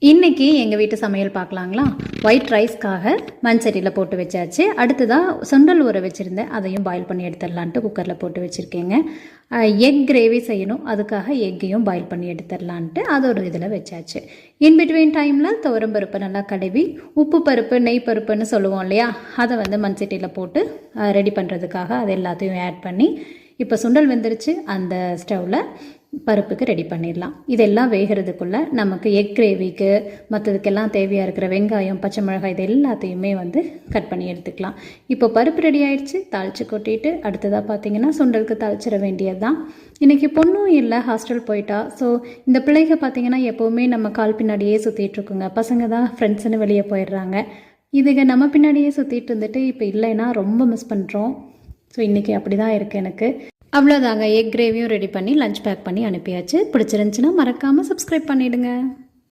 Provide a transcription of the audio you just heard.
இன்றைக்கி எங்கள் வீட்டு சமையல் பார்க்கலாங்களா. ஒயிட் ரைஸ்க்காக மண்சட்டியில் போட்டு வச்சாச்சு. அடுத்ததாக சுண்டல் ஊற வச்சுருந்தேன், அதையும் பாயில் பண்ணி எடுத்துடலான்ட்டு குக்கரில் போட்டு வச்சுருக்கேங்க. எக் கிரேவி செய்யணும், அதுக்காக எக்கையும் பாயில் பண்ணி எடுத்துடலான்ட்டு அது ஒரு இதில் வச்சாச்சு. இன்பிட்வீன் டைமில் துவரம்பருப்பு நல்லா கழுவி, உப்பு பருப்பு நெய் பருப்புன்னு சொல்லுவோம் இல்லையா, அதை மண்சட்டியில் போட்டு ரெடி பண்ணுறதுக்காக அது எல்லாத்தையும் ஆட் பண்ணி இப்போ சுண்டல் வெந்துருச்சு. அந்த ஸ்டவ்வில் பருப்புக்கு ரெடி பண்ணிடலாம். இதெல்லாம் வேகிறதுக்குள்ளே நமக்கு எக் கிரேவிக்கு மற்றதுக்கெல்லாம் தேவையாக இருக்கிற வெங்காயம், பச்சை மிளகாய் இது எல்லாத்தையுமே கட் பண்ணி எடுத்துக்கலாம். இப்போ பருப்பு ரெடி ஆகிடுச்சு. தாளித்து கொட்டிட்டு அடுத்ததாக பார்த்திங்கன்னா சுண்டலுக்கு தாளிச்சிட வேண்டியது தான். இன்றைக்கி பொண்ணும் இல்லை, ஹாஸ்டல் போயிட்டா. ஸோ இந்த பிள்ளைங்க பார்த்திங்கன்னா எப்போவுமே நம்ம கால் பின்னாடியே சுற்றிட்டுருக்குங்க. பசங்க தான் ஃப்ரெண்ட்ஸுன்னு வெளியே போயிடுறாங்க. இதுங்க நம்ம பின்னாடியே சுற்றிட்டு இருந்துட்டு இப்போ இல்லைன்னா ரொம்ப மிஸ் பண்ணுறோம். ஸோ இன்றைக்கி அப்படி தான் இருக்குது எனக்கு. அவ்வளோதாங்க, எக் கிரேவியும் ரெடி பண்ணி லஞ்ச் பேக் பண்ணி அனுப்பியாச்சு. பிடிச்சிருந்துச்சின்னா மறக்காமல் சப்ஸ்கிரைப் பண்ணிவிடுங்க.